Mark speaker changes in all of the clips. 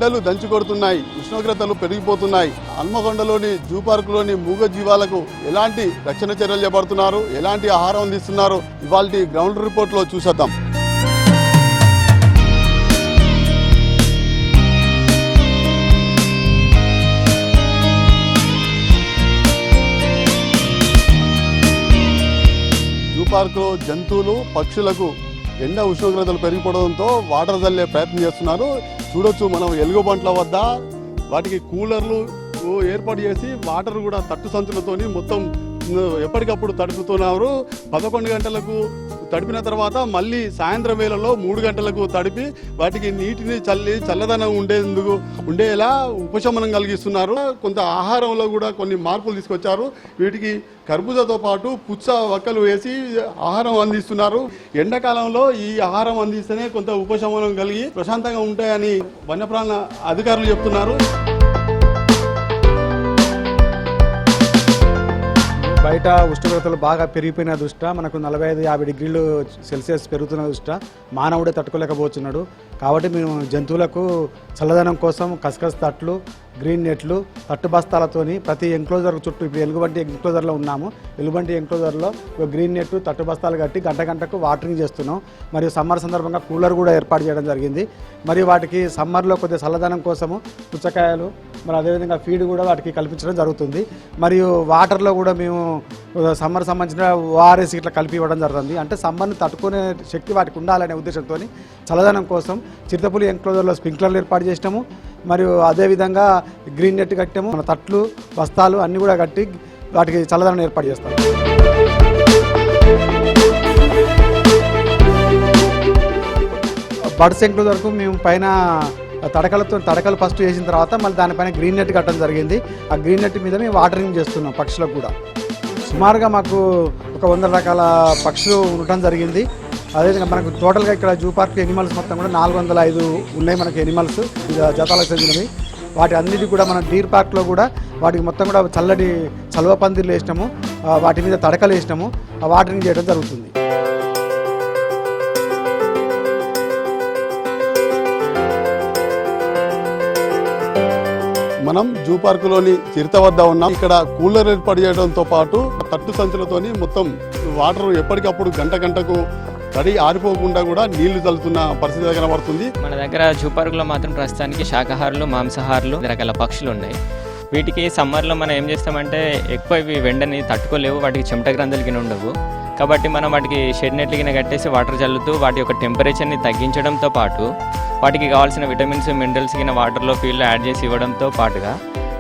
Speaker 1: ఎండలు దంచి కొడుతున్నాయి, ఉష్ణోగ్రతలు పెరిగిపోతున్నాయి. హన్మకొండలోని జూ పార్కులోని మూగ జీవాలకు ఎలాంటి రక్షణ చర్యలు చేపడుతున్నారు, ఎలాంటి ఆహారం అందిస్తున్నారు, ఇవాల్టి గ్రౌండ్ రిపోర్ట్లో చూసేద్దాం. జూ పార్కులో జంతువులు, పక్షులకు ఎండ ఉష్ణోగ్రతలు పెరిగిపోవడంతో వాటర్ చల్లే ప్రయత్నం చేస్తున్నారు. చూడొచ్చు మనం ఎలుగుబంట్ల వద్ద వాటికి కూలర్లు ఏర్పాటు చేసి వాటర్ కూడా తట్టు సంచులతోని మొత్తం ఎప్పటికప్పుడు తడుపుతున్నారు. 11 గంటలకు తడిపిన తర్వాత మళ్ళీ సాయంత్రం వేళలో 3 గంటలకు తడిపి వాటికి నీటిని చల్లదనం ఉండేలా ఉపశమనం కలిగిస్తున్నారు. కొంత ఆహారంలో కూడా కొన్ని మార్పులు తీసుకొచ్చారు. వీటికి కర్బూజాతో పాటు పుచ్చ వక్కలు వేసి ఆహారం అందిస్తున్నారు. ఎండాకాలంలో ఈ ఆహారం అందిస్తేనే కొంత ఉపశమనం కలిగి ప్రశాంతంగా ఉంటాయని వన్యప్రాణ అధికారులు చెప్తున్నారు.
Speaker 2: బయట ఉష్ణోగ్రతలు బాగా పెరిగిపోయిన దృష్ట్యా మనకు 45-50 డిగ్రీలు సెల్సియస్ పెరుగుతున్న దృష్ట్యా మానవుడే తట్టుకోలేకపోతున్నాడు. కాబట్టి మేము జంతువులకు చల్లదనం కోసం కసకస్ తట్లు, గ్రీన్ నెట్లు, తట్టు బస్తాలతోని ప్రతి ఎంక్లోజర్ చుట్టూ, ఇప్పుడు ఎలుగుబంటి ఎంక్లోజర్లో ఉన్నాము, ఎలుగుబంటి ఎంక్లోజర్లో గ్రీన్ నెట్, తట్టు బస్తాలు కట్టి గంటకు వాటరింగ్ చేస్తున్నాం. మరియు సమ్మర్ సందర్భంగా కూలర్ కూడా ఏర్పాటు చేయడం జరిగింది. మరియు వాటికి సమ్మర్లో కొద్దిగా చల్లదనం కోసము పుచ్చకాయలు, మరి అదేవిధంగా ఫీడ్ కూడా వాటికి కల్పించడం జరుగుతుంది. మరియు వాటర్లో కూడా మేము సమ్మర్ సంబంధించిన ఓఆర్ఎస్ ఇట్లా కలిపి ఇవ్వడం జరుగుతుంది. అంటే సమ్మర్ని తట్టుకునే శక్తి వాటికి ఉండాలనే ఉద్దేశంతో చల్లదనం కోసం చిరుతపులి ఎంక్లోజర్లో స్ప్రింక్లర్లు ఏర్పాటు చేసినాము. మరియు అదేవిధంగా గ్రీన్ నెట్ కట్టాము. మన తట్లు, బస్తాలు అన్నీ కూడా కట్టి వాటికి చల్లదనం ఏర్పాటు చేస్తాము. బర్డ్స్ ఎంక్లోజర్ వరకు మేము పైన తడకలు ఫస్ట్ వేసిన తర్వాత మళ్ళీ దానిపైన గ్రీన్ నెట్ కట్టడం జరిగింది. ఆ గ్రీన్ నెట్ మీద మేము వాటరింగ్ చేస్తున్నాం పక్షులకు కూడా. సుమారుగా మాకు ఒక 100 రకాల పక్షులు ఉండటం జరిగింది. అదేవిధంగా మనకు టోటల్గా ఇక్కడ జూ పార్క్ ఎనిమల్స్ మొత్తం కూడా 405 ఉన్నాయి మనకు ఎనిమల్స్ జాతాలకు చెందినవి. వాటి అన్నిటి కూడా మన డీర్ పార్క్లో కూడా వాటికి మొత్తం కూడా చల్లటి చలువ పందిర్లు వేసినాము, వాటి మీద తడకలు వేసినాము, వాటరింగ్ చేయడం జరుగుతుంది.
Speaker 1: మనం జూ పార్కులోని చిరుత వద్ద ఉన్నాం. ఇక్కడ కూలర్ ఏర్పాటు చేయడంతో పాటు తట్టు సంచులతోని మొత్తం వాటర్ ఎప్పటికప్పుడు గంటకు తడి ఆరిపోకుండా కూడా నీళ్లు చల్లుతున్న పరిస్థితి కనబడుతుంది.
Speaker 3: మన దగ్గర జూ పార్కులో మాత్రం ప్రస్తుతానికి శాకాహారులు, మాంసాహారులు, రకాల పక్షులు ఉన్నాయి. వీటికి సమ్మర్లో మనం ఏం చేస్తామంటే ఎక్కువ ఇవి వెండని తట్టుకోలేవు, వాటికి చెమట గ్రంథులు కింద ఉండవు. కాబట్టి మనం వాటికి షెడ్ నెట్లు కింద కట్టేసి వాటర్ చల్లుతూ వాటి యొక్క టెంపరేచర్ని తగ్గించడంతో పాటు వాటికి కావాల్సిన విటమిన్స్, మినరల్స్ కింద వాటర్లో ఫీల్డ్లో యాడ్ చేసి ఇవ్వడంతో పాటుగా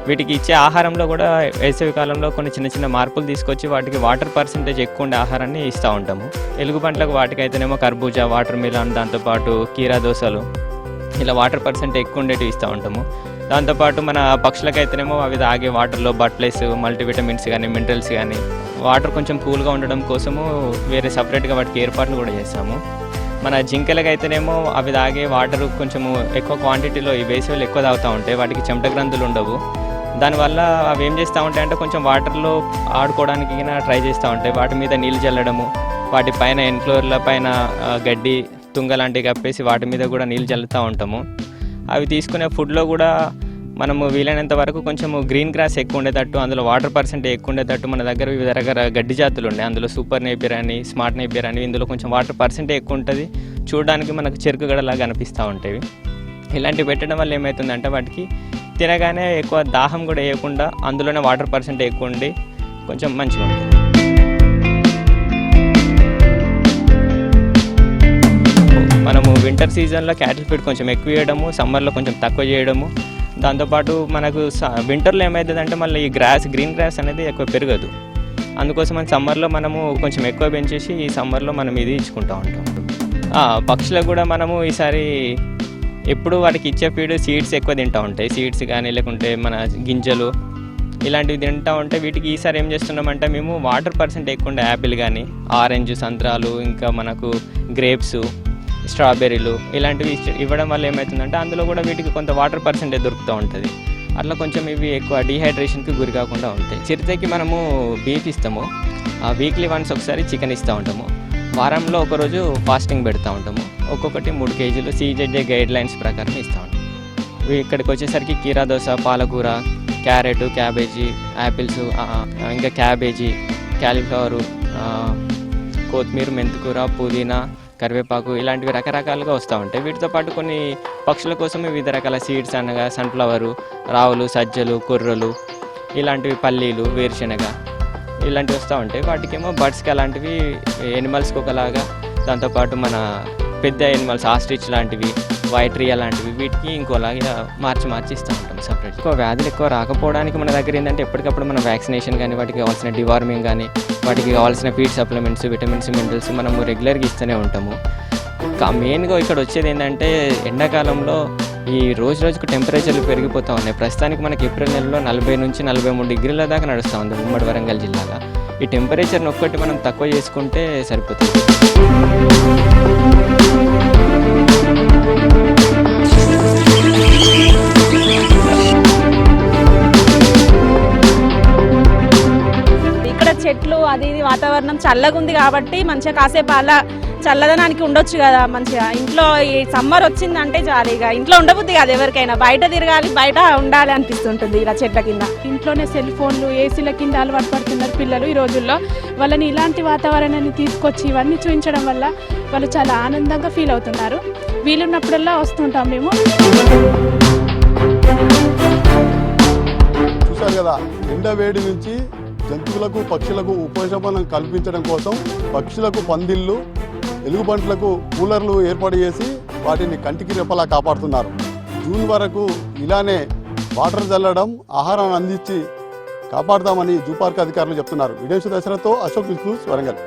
Speaker 3: వీటికి ఇచ్చే ఆహారంలో కూడా వేసవి కాలంలో కొన్ని చిన్న మార్పులు తీసుకొచ్చి వాటికి వాటర్ పర్సెంటేజ్ ఎక్కువ ఉండే ఆహారాన్ని ఇస్తూ ఉంటాము. ఎలుగుబంట్లకు వాటికైతేనేమో కర్బూజా, వాటర్ మిలన్, దాంతోపాటు కీరా దోసలు ఇలా వాటర్ పర్సెంటేజ్ ఎక్కువ ఉండేటివి ఇస్తూ ఉంటాము. దాంతోపాటు మన పక్షులకైతేనేమో అవి తాగే వాటర్లో బట్లెస్, మల్టీవిటమిన్స్ కానీ, మినరల్స్ కానీ, వాటర్ కొంచెం కూల్గా ఉండడం కోసము వేరే సపరేట్గా వాటికి ఏర్పాట్లు కూడా చేస్తాము. మన జింకలకైతేనేమో అవి తాగే వాటర్ కొంచెము ఎక్కువ క్వాంటిటీలో ఈ వేసవిలో ఎక్కువ తాగుతూ ఉంటాయి, వాటికి చెమట గ్రంథులు ఉండవు. దానివల్ల అవి ఏం చేస్తూ ఉంటాయి అంటే కొంచెం వాటర్లో ఆడుకోవడానికి ట్రై చేస్తూ ఉంటాయి. వాటి మీద నీళ్ళు చల్లడము, వాటి పైన ఎన్క్లోర్ల పైన గడ్డి, తుంగ లాంటివి కప్పేసి వాటి మీద కూడా నీళ్ళు చల్లుతూ ఉంటాము. అవి తీసుకునే ఫుడ్లో కూడా మనము వీలైనంత వరకు కొంచెము గ్రీన్ గ్రాస్ ఎక్కువ ఉండేటట్టు, అందులో వాటర్ పర్సెంటేజ్ ఎక్కువ ఉండేటట్టు మన దగ్గర వివిధ రకాల గడ్డి జాతులు ఉన్నాయి. అందులో సూపర్ నేపియర్ అని, స్మార్ట్ నేపియర్ అని, ఇందులో కొంచెం వాటర్ పర్సెంటేజ్ ఎక్కువ ఉంటుంది. చూడడానికి మనకు చెరుకు గడలాగా అనిపిస్తూ ఉంటాయి. ఇలాంటివి పెట్టడం వల్ల ఏమవుతుందంటే వాటికి తినగానే ఎక్కువ దాహం కూడా వేయకుండా అందులోనే వాటర్ పర్సెంటేజ్ ఎక్కువ ఉండి కొంచెం మంచిగా ఉంటుంది. మనము వింటర్ సీజన్లో క్యాటిల్ ఫీడ్ కొంచెం ఎక్కువ చేయడము, సమ్మర్లో కొంచెం తక్కువ చేయడము. దాంతోపాటు మనకు వింటర్లో ఏమవుతుందంటే మళ్ళీ ఈ గ్రీన్ గ్రాస్ అనేది ఎక్కువ పెరగదు. అందుకోసం మన సమ్మర్లో మనము కొంచెం ఎక్కువ పెంచేసి ఈ సమ్మర్లో మనం ఇది ఇచ్చుకుంటూ ఉంటాం. పక్షులకు కూడా మనము ఈసారి ఎప్పుడు వాటికి ఇచ్చే ఫీడ్ సీడ్స్ ఎక్కువ తింటూ ఉంటాయి. సీడ్స్ కానీ లేకుంటే మన గింజలు ఇలాంటివి తింటూ ఉంటే వీటికి ఈసారి ఏం చేస్తున్నామంటే మేము వాటర్ పర్సెంట్ ఎక్కువ ఉండే యాపిల్ కానీ, ఆరెంజ్, సంత్రాలు, ఇంకా మనకు గ్రేప్స్, స్ట్రాబెర్రీలు ఇలాంటివి ఇవ్వడం వల్ల ఏమవుతుందంటే అందులో కూడా వీటికి కొంత వాటర్ పర్సెంటేజ్ దొరుకుతూ ఉంటుంది. అట్లా కొంచెం ఇవి ఎక్కువ డీహైడ్రేషన్కి గురి కాకుండా ఉంటాయి. చిరుతకి మనము బీఫ్ ఇస్తాము, వీక్లీ వన్స్ ఒకసారి చికెన్ ఇస్తూ ఉంటాము. వారంలో ఒకరోజు ఫాస్టింగ్ పెడతా ఉంటాము. ఒక్కొక్కటి 3 కేజీలు CZJ గైడ్ లైన్స్ ప్రకారం ఇస్తూ ఉంటాం. ఇక్కడికి వచ్చేసరికి కీరా దోస, పాలకూర, క్యారెట్, క్యాబేజీ, యాపిల్స్, ఇంకా క్యాబేజీ, క్యాలీఫ్లవరు, కొత్తిమీర, మెంతికూర, పుదీనా, కరివేపాకు ఇలాంటివి రకరకాలుగా వస్తూ ఉంటాయి. వీటితో పాటు కొన్ని పక్షుల కోసం వివిధ రకాల సీడ్స్ అనగా సన్ఫ్లవరు, రావులు, సజ్జలు, కొర్రలు, ఇలాంటివి పల్లీలు, వేరుశనగ ఇలాంటివి వస్తూ ఉంటాయి. వాటికేమో బర్డ్స్కి అలాంటివి, ఎనిమల్స్కి ఒకలాగా, దాంతోపాటు మన పెద్ద ఎనిమల్స్ ఆస్ట్రిచ్ లాంటివి, వైట్ రియా లాంటివి వీటికి ఇంకోలాగా మార్చి ఇస్తూ ఉంటాం సపరేట్. ఎక్కువ వ్యాధులు ఎక్కువ రాకపోవడానికి మన దగ్గర ఏంటంటే ఎప్పటికప్పుడు మనం వ్యాక్సినేషన్ కానీ, వాటికి కావాల్సిన డివార్మింగ్ కానీ, వాటికి కావాల్సిన ఫీడ్ సప్లిమెంట్స్, విటమిన్స్, మినరల్స్ మనము రెగ్యులర్గా ఇస్తూనే ఉంటాము. మెయిన్గా ఇక్కడ వచ్చేది ఏంటంటే ఎండాకాలంలో ఈ రోజుకు టెంపరేచర్లు పెరిగిపోతూ ఉన్నాయి. ప్రస్తుతానికి మనకి ఏప్రిల్ నెలలో 40 నుంచి 43 డిగ్రీల దాకా నడుస్తూ ఉంది ఉమ్మడి వరంగల్ జిల్లాగా. ఈ టెంపరేచర్ని ఒక్కటి మనం తక్కువ చేసుకుంటే సరిపోతుంది.
Speaker 4: ఇక్కడ చెట్లు అది ఇది వాతావరణం చల్లగా ఉంది కాబట్టి మంచిగా కాసేపు అలా చల్లదనానికి ఉండొచ్చు కదా. మంచిగా ఇంట్లో ఈ సమ్మర్ వచ్చిందంటే చాలు, ఇక ఇంట్లో ఉండబుద్ది కాదు ఎవరికైనా, బయట తిరగాలి, బయట ఉండాలి అనిపిస్తుంటుంది ఇలా చెట్ల కింద.
Speaker 5: ఇంట్లోనే సెల్ ఫోన్లు, ఏసీల కింద అలవాటు పడుతున్నారు పిల్లలు ఈ రోజుల్లో. వాళ్ళని ఇలాంటి వాతావరణాన్ని తీసుకొచ్చి ఇవన్నీ చూపించడం వల్ల వాళ్ళు చాలా ఆనందంగా ఫీల్ అవుతున్నారు. వీలున్నప్పుడల్లా వస్తుంటాం మేము.
Speaker 1: చూశారు కదా, ఎండ వేడి నుంచి జంతువులకు, పక్షులకు ఉపశమనం కల్పించడం కోసం పక్షులకు పందిళ్ళు, ఎలుగుబంట్లకు కూలర్లు ఏర్పాటు చేసి వాటిని కంటికి రెప్పలా కాపాడుతున్నారు. జూన్ వరకు ఇలానే వాటర్ చల్లడం, ఆహారాన్ని అందించి కాపాడుతామని జూ పార్క్ అధికారులు చెప్తున్నారు. వీడియో దశరథతో అశోక్ న్యూస్ వరంగల్.